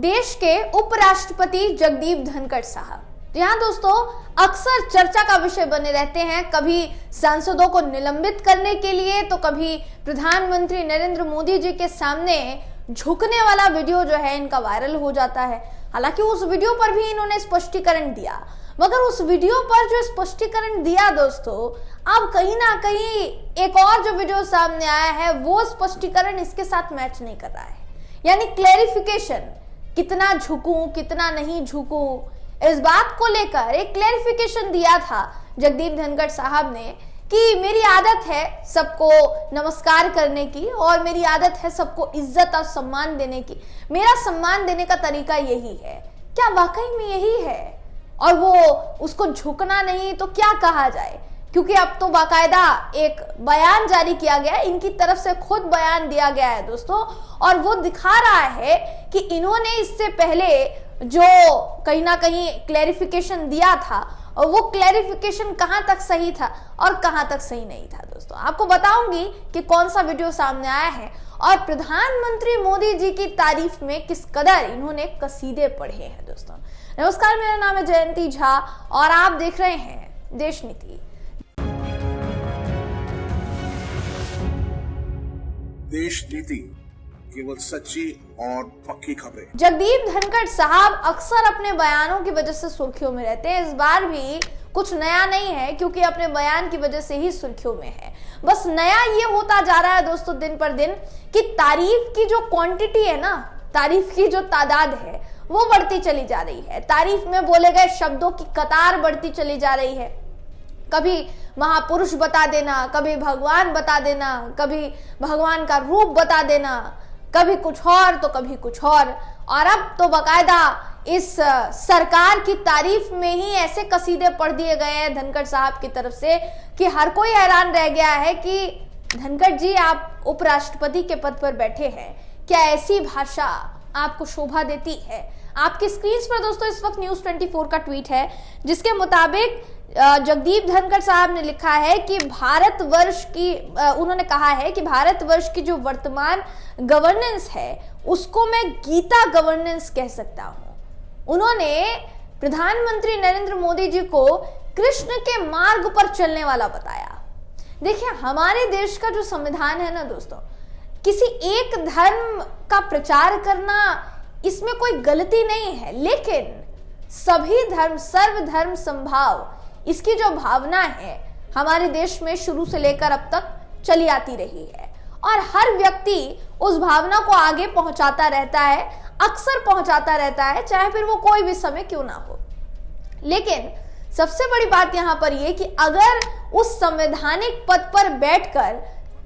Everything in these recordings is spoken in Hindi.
देश के उपराष्ट्रपति जगदीप धनखड़ साहब, जी हाँ दोस्तों, अक्सर चर्चा का विषय बने रहते हैं। कभी सांसदों को निलंबित करने के लिए तो कभी प्रधानमंत्री नरेंद्र मोदी जी के सामने झुकने वाला वीडियो जो है इनका वायरल हो जाता है। हालांकि उस वीडियो पर भी इन्होंने स्पष्टीकरण दिया, मगर उस वीडियो पर जो स्पष्टीकरण दिया दोस्तों, अब कहीं ना कहीं एक और जो वीडियो सामने आया है वो स्पष्टीकरण इसके साथ मैच नहीं कर रहा है। यानी क्लैरिफिकेशन, कितना झुकूं कितना नहीं झुकूं, इस बात को लेकर एक क्लैरिफिकेशन दिया था जगदीप धनखड़ साहब ने कि मेरी आदत है सबको नमस्कार करने की और मेरी आदत है सबको इज्जत और सम्मान देने की। मेरा सम्मान देने का तरीका यही है। क्या वाकई में यही है? और वो उसको झुकना नहीं तो क्या कहा जाए? क्योंकि अब तो बाकायदा एक बयान जारी किया गया है, इनकी तरफ से खुद बयान दिया गया है दोस्तों, और वो दिखा रहा है कि इन्होंने इससे पहले जो कहीं ना कहीं क्लैरिफिकेशन दिया था और वो क्लैरिफिकेशन कहां तक सही था और कहां तक सही नहीं था। दोस्तों आपको बताऊंगी कि कौन सा वीडियो सामने आया है और प्रधानमंत्री मोदी जी की तारीफ में किस कदर इन्होंने कसीदे पढ़े हैं। दोस्तों नमस्कार, मेरा नाम है जयंती झा और आप देख रहे हैं देश नीति। देश नीति, केवल सच्ची और पक्की खबरें। जगदीप धनखड़ साहब अक्सर अपने बयानों की वजह से सुर्खियों में रहते हैं। इस बार भी कुछ नया नहीं है क्योंकि अपने बयान की वजह से ही सुर्खियों में है। बस नया ये होता जा रहा है दोस्तों दिन पर दिन कि तारीफ की जो क्वांटिटी है ना, तारीफ की जो तादाद है वो बढ़ती चली जा रही है। तारीफ में बोले गए शब्दों की कतार बढ़ती चली जा रही है। कभी महापुरुष बता देना, कभी भगवान बता देना, कभी भगवान का रूप बता देना, कभी कुछ और तो कभी कुछ और अब तो बकायदा इस सरकार की तारीफ में ही ऐसे कसीदे पढ़ दिए गए हैं धनखड़ साहब की तरफ से कि हर कोई हैरान रह गया है कि धनखड़ जी आप उपराष्ट्रपति के पद पर बैठे हैं, क्या ऐसी भाषा आपको शोभा देती है? आपकी स्क्रीन पर दोस्तों इस वक्त न्यूज़ 24 का ट्वीट है जिसके मुताबिक जगदीप धनखड़ साहब ने लिखा है कि भारतवर्ष की उन्होंने कहा है कि भारतवर्ष की जो वर्तमान गवर्नेंस है उसको मैं गीता गवर्नेंस कह सकता हूं। उन्होंने प्रधानमंत्री नरेंद्र मोदी जी को कृष्ण के मार्ग पर चलने वाला बताया। देखिए, हमारे देश का जो संविधान है ना दोस्तों, किसी एक धर्म का प्रचार करना इसमें कोई गलती नहीं है, लेकिन सभी धर्म सर्वधर्म संभाव, इसकी जो भावना है हमारे देश में शुरू से लेकर अब तक चली आती रही है और हर व्यक्ति उस भावना को आगे पहुंचाता रहता है, अक्सर पहुंचाता रहता है, चाहे फिर वो कोई भी समय क्यों ना हो। लेकिन सबसे बड़ी बात यहां पर यह कि अगर उस संवैधानिक पद पर बैठकर,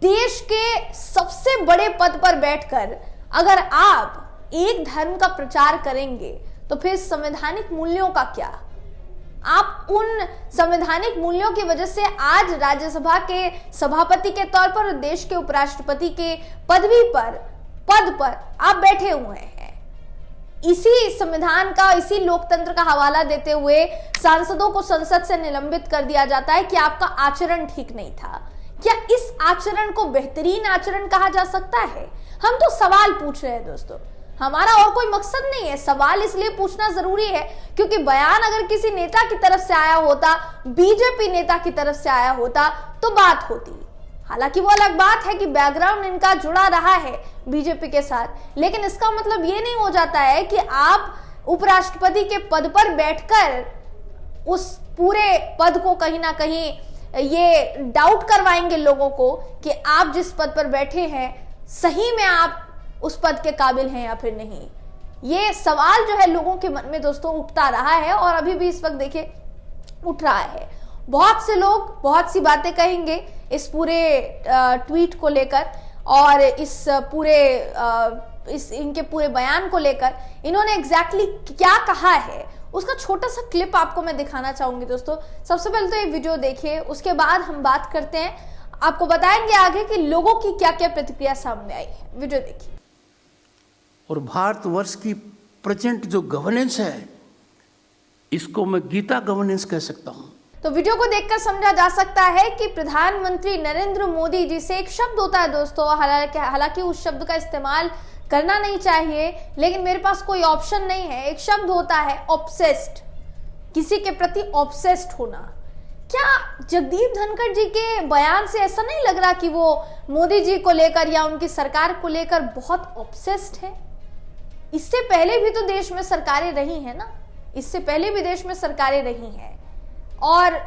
देश के सबसे बड़े पद पर बैठकर अगर आप एक धर्म का प्रचार करेंगे तो फिर संवैधानिक मूल्यों का क्या? आप उन संवैधानिक मूल्यों की वजह से आज राज्यसभा के सभापति के तौर पर, देश के उपराष्ट्रपति के पद पर आप बैठे हुए हैं। इसी संविधान का, इसी लोकतंत्र का हवाला देते हुए सांसदों को संसद से निलंबित कर दिया जाता है कि आपका आचरण ठीक नहीं था। क्या इस आचरण को बेहतरीन आचरण कहा जा सकता है? हम तो सवाल पूछ रहे हैं दोस्तों, हमारा और कोई मकसद नहीं है। सवाल इसलिए पूछना जरूरी है क्योंकि बयान अगर किसी नेता की तरफ से आया होता, बीजेपी नेता की तरफ से आया होता तो बात होती। हालांकि वो अलग बात है कि बैकग्राउंड इनका जुड़ा रहा है बीजेपी के साथ, लेकिन इसका मतलब ये नहीं हो जाता है कि आप उपराष्ट्रपति के पद पर बैठकर उस पूरे पद को कहीं ना कहीं ये डाउट करवाएंगे लोगों को कि आप जिस पद पर बैठे हैं सही में आप उस पद के काबिल हैं या फिर नहीं। ये सवाल जो है लोगों के मन में दोस्तों उठता रहा है और अभी भी इस वक्त देखिए उठ रहा है। बहुत से लोग बहुत सी बातें कहेंगे इस पूरे ट्वीट को लेकर और इनके पूरे बयान को लेकर। इन्होंने एग्जैक्टली क्या कहा है उसका छोटा सा क्लिप आपको मैं दिखाना चाहूंगी दोस्तों। सबसे पहले तो ये वीडियो देखिए, उसके बाद हम बात करते हैं, आपको बताएंगे आगे कि लोगों की क्या क्या प्रतिक्रिया सामने आई है। वीडियो देखिए। और भारतवर्ष की प्रेजेंट जो गवर्नेंस है इसको मैं गीता गवर्नेंस कह सकता हूं। तो वीडियो को देखकर समझा जा सकता है कि प्रधानमंत्री नरेंद्र मोदी जी से एक शब्द होता है दोस्तों, हालांकि उस शब्द का इस्तेमाल करना नहीं चाहिए, लेकिन मेरे पास कोई ऑप्शन नहीं है। एक शब्द होता है ऑब्सेस्ड, किसी के प्रति ऑब्सेस्ड होना। क्या जगदीप धनखड़ जी के बयान से ऐसा नहीं लग रहा कि वो मोदी जी को लेकर या उनकी सरकार को लेकर बहुत ऑब्सेस्ड है? इससे पहले भी तो देश में सरकारें रही हैं ना, इससे पहले भी देश में सरकारें रही हैं, और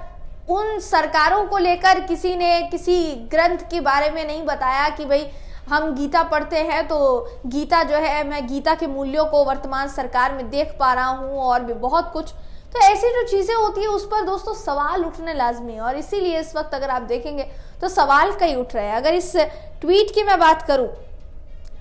उन सरकारों को लेकर किसी ने किसी ग्रंथ के बारे में नहीं बताया कि भाई हम गीता पढ़ते हैं तो गीता जो है, मैं गीता के मूल्यों को वर्तमान सरकार में देख पा रहा हूं और भी बहुत कुछ। तो ऐसी जो चीजें होती है उस पर दोस्तों सवाल उठने लाजमी है, और इसीलिए इस वक्त अगर आप देखेंगे तो सवाल कई उठ रहे हैं। अगर इस ट्वीट की मैं बात करूं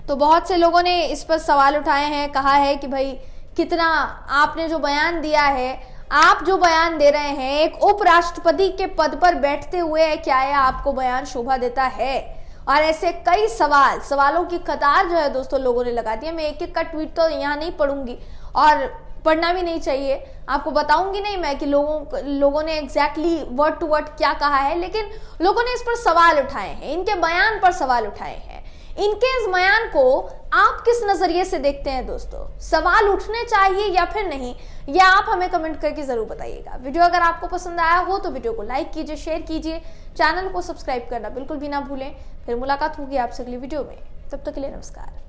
तो बहुत से लोगों ने इस पर सवाल उठाए हैं, कहा है कि भाई कितना आपने जो बयान दिया है, आप जो बयान दे रहे हैं एक उपराष्ट्रपति के पद पर बैठते हुए, क्या यह आपको बयान शोभा देता है? और ऐसे कई सवालों की कतार जो है दोस्तों लोगों ने लगा दिया। मैं एक एक का ट्वीट तो यहाँ नहीं पढ़ूंगी और पढ़ना भी नहीं चाहिए, आपको बताऊंगी नहीं मैं कि लोगों ने एग्जैक्टली वर्ड टू वर्ड क्या कहा है, लेकिन लोगों ने इस पर सवाल उठाए हैं, इनके बयान पर सवाल उठाए हैं। इनके इस बयान को आप किस नजरिए से देखते हैं दोस्तों? सवाल उठने चाहिए या फिर नहीं, या आप हमें कमेंट करके जरूर बताइएगा। वीडियो अगर आपको पसंद आया हो तो वीडियो को लाइक कीजिए, शेयर कीजिए, चैनल को सब्सक्राइब करना बिल्कुल भी ना भूलें। फिर मुलाकात होगी आपसे अगली वीडियो में, तब तक के लिए नमस्कार।